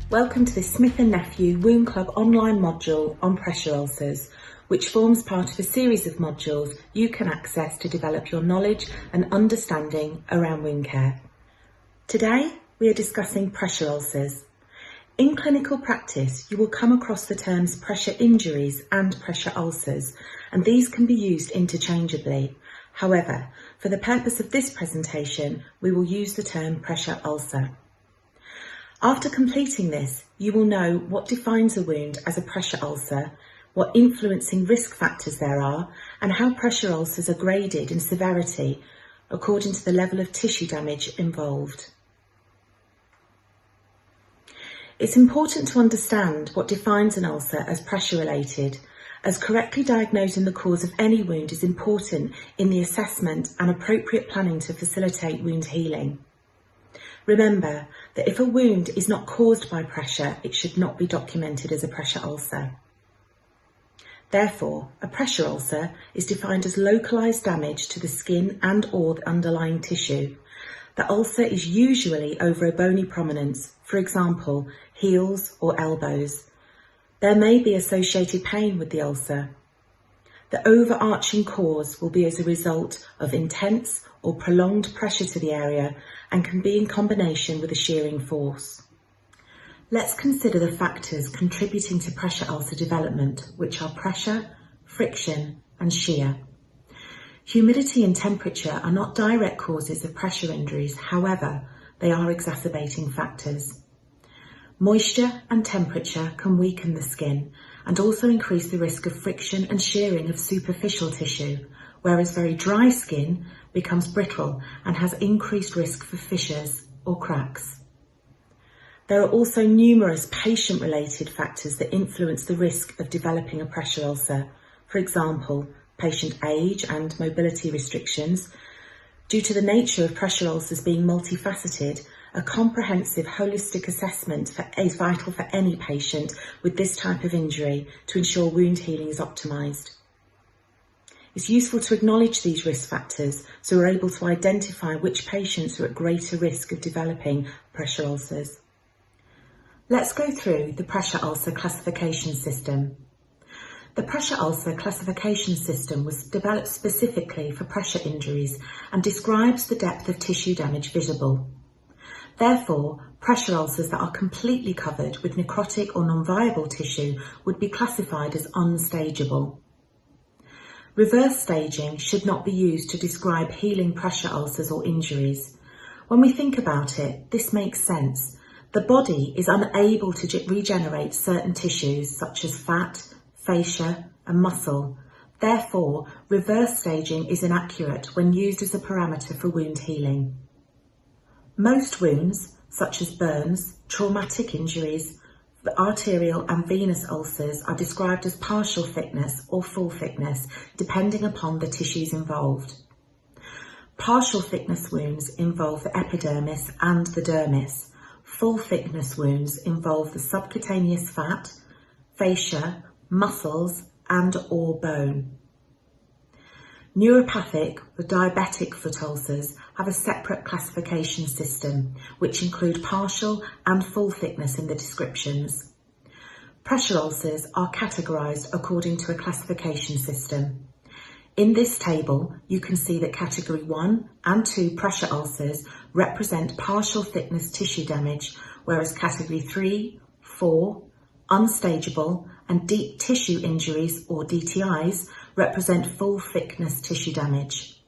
Welcome to this Smith+Nephew Wound Club online module on pressure ulcers, which forms part of a series of modules you can access to develop your knowledge and understanding around wound care. Today, we are discussing pressure ulcers. In clinical practice, you will come across the terms pressure injuries and pressure ulcers, and these can be used interchangeably. However, for the purpose of this presentation, we will use the term pressure ulcer. After completing this, you will know what defines a wound as a pressure ulcer, what influencing risk factors there are, and how pressure ulcers are graded in severity according to the level of tissue damage involved. It's important to understand what defines an ulcer as pressure-related, as correctly diagnosing the cause of any wound is important in the assessment and appropriate planning to facilitate wound healing. Remember that if a wound is not caused by pressure, it should not be documented as a pressure ulcer. Therefore, a pressure ulcer is defined as localised damage to the skin and/or the underlying tissue. The ulcer is usually over a bony prominence, for example, heels or elbows. There may be associated pain with the ulcer. The overarching cause will be as a result of intense or prolonged pressure to the area and can be in combination with a shearing force. Let's consider the factors contributing to pressure ulcer development, which are pressure, friction, and shear. Humidity and temperature are not direct causes of pressure injuries, however, they are exacerbating factors. Moisture and temperature can weaken the skin and also increase the risk of friction and shearing of superficial tissue, whereas very dry skin becomes brittle and has increased risk for fissures or cracks. There are also numerous patient-related factors that influence the risk of developing a pressure ulcer. For example, patient age and mobility restrictions. Due to the nature of pressure ulcers being multifaceted, a comprehensive holistic assessment is vital for any patient with this type of injury to ensure wound healing is optimised. It's useful to acknowledge these risk factors so we're able to identify which patients are at greater risk of developing pressure ulcers. Let's go through the pressure ulcer classification system. The pressure ulcer classification system was developed specifically for pressure injuries and describes the depth of tissue damage visible. Therefore, pressure ulcers that are completely covered with necrotic or non-viable tissue would be classified as unstageable. Reverse staging should not be used to describe healing pressure ulcers or injuries. When we think about it, this makes sense. The body is unable to regenerate certain tissues such as fat, fascia and muscle. Therefore, reverse staging is inaccurate when used as a parameter for wound healing. Most wounds, such as burns, traumatic injuries, arterial and venous ulcers are described as partial thickness or full thickness, depending upon the tissues involved. Partial thickness wounds involve the epidermis and the dermis. Full thickness wounds involve the subcutaneous fat, fascia, muscles and/or bone. Neuropathic or diabetic foot ulcers have a separate classification system, which include partial and full thickness in the descriptions. Pressure ulcers are categorised according to a classification system. In this table, you can see that Category 1 and 2 pressure ulcers represent partial thickness tissue damage, whereas Category 3, 4, unstageable and deep tissue injuries or DTIs represent full thickness tissue damage.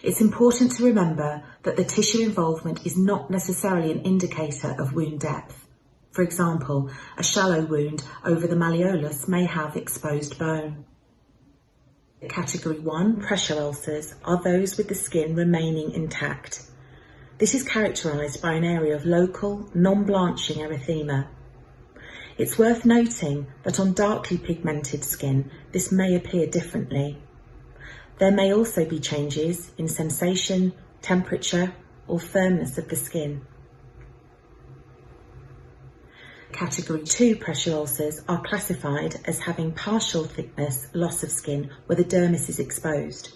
It's important to remember that the tissue involvement is not necessarily an indicator of wound depth. For example, a shallow wound over the malleolus may have exposed bone. Category 1 pressure ulcers are those with the skin remaining intact. This is characterised by an area of local, non-blanching erythema. It's worth noting that on darkly pigmented skin, this may appear differently. There may also be changes in sensation, temperature, or firmness of the skin. Category 2 pressure ulcers are classified as having partial thickness loss of skin where the dermis is exposed.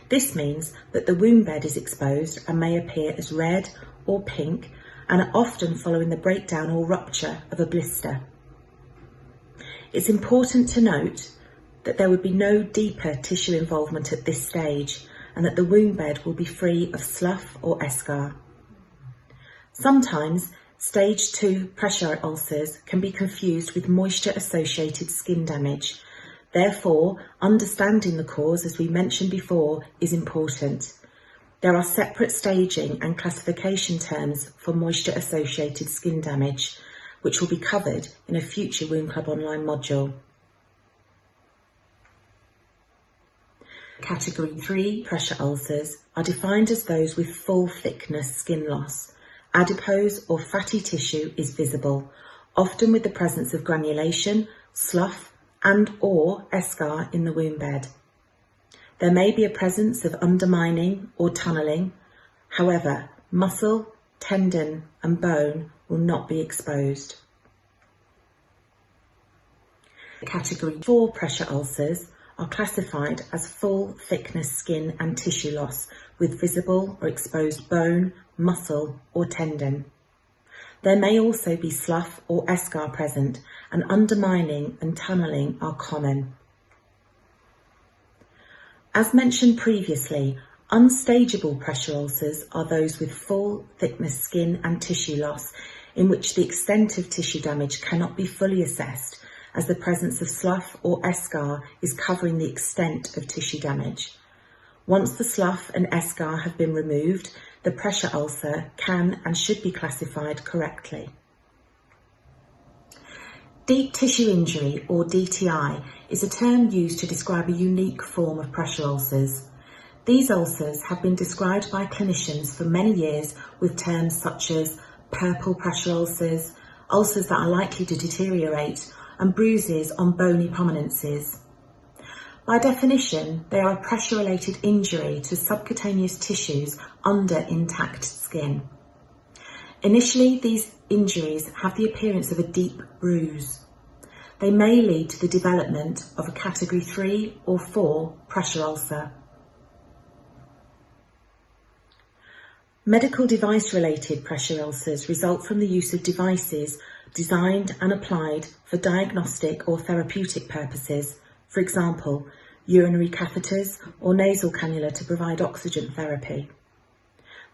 This means that the wound bed is exposed and may appear as red or pink and are often following the breakdown or rupture of a blister. It's important to note that there would be no deeper tissue involvement at this stage and that the wound bed will be free of slough or eschar. Sometimes stage 2 pressure ulcers can be confused with moisture-associated skin damage. Therefore, understanding the cause, as we mentioned before, is important. There are separate staging and classification terms for moisture-associated skin damage, which will be covered in a future Wound Club online module. Category 3 pressure ulcers are defined as those with full thickness skin loss. Adipose or fatty tissue is visible, often with the presence of granulation, slough and or eschar in the wound bed. There may be a presence of undermining or tunnelling. However, muscle, tendon and bone will not be exposed. Category 4 pressure ulcers are classified as full thickness skin and tissue loss with visible or exposed bone, muscle or tendon. There may also be slough or eschar present, and undermining and tunnelling are common. As mentioned previously, unstageable pressure ulcers are those with full thickness skin and tissue loss in which the extent of tissue damage cannot be fully assessed, as the presence of slough or eschar is covering the extent of tissue damage. Once the slough and eschar have been removed, the pressure ulcer can and should be classified correctly. Deep tissue injury, or DTI, is a term used to describe a unique form of pressure ulcers. These ulcers have been described by clinicians for many years with terms such as purple pressure ulcers, ulcers that are likely to deteriorate, and bruises on bony prominences. By definition, they are a pressure-related injury to subcutaneous tissues under intact skin. Initially, these injuries have the appearance of a deep bruise. They may lead to the development of a category 3 or 4 pressure ulcer. Medical device-related pressure ulcers result from the use of devices designed and applied for diagnostic or therapeutic purposes. For example, urinary catheters or nasal cannula to provide oxygen therapy.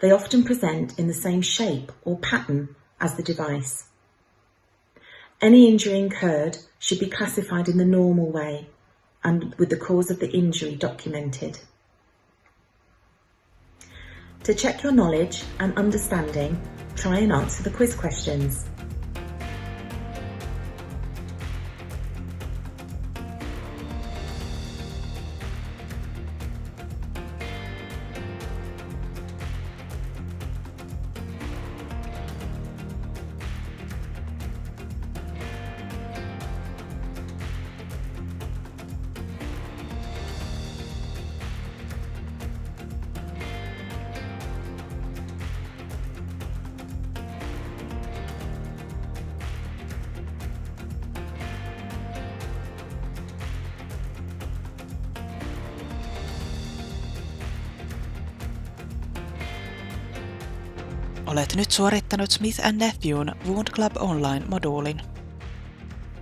They often present in the same shape or pattern as the device. Any injury incurred should be classified in the normal way and with the cause of the injury documented. To check your knowledge and understanding, try and answer the quiz questions. Olet nyt suorittanut Smith+Nephewn Wound Club online-moduulin.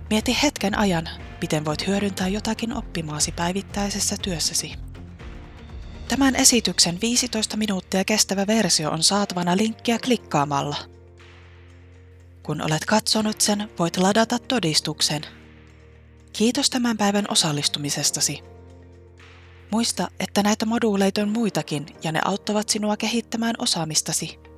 Mieti hetken ajan, miten voit hyödyntää jotakin oppimaasi päivittäisessä työssäsi. Tämän esityksen 15 minuuttia kestävä versio on saatavana linkkiä klikkaamalla. Kun olet katsonut sen, voit ladata todistuksen. Kiitos tämän päivän osallistumisestasi. Muista, että näitä moduuleita on muitakin ja ne auttavat sinua kehittämään osaamistasi.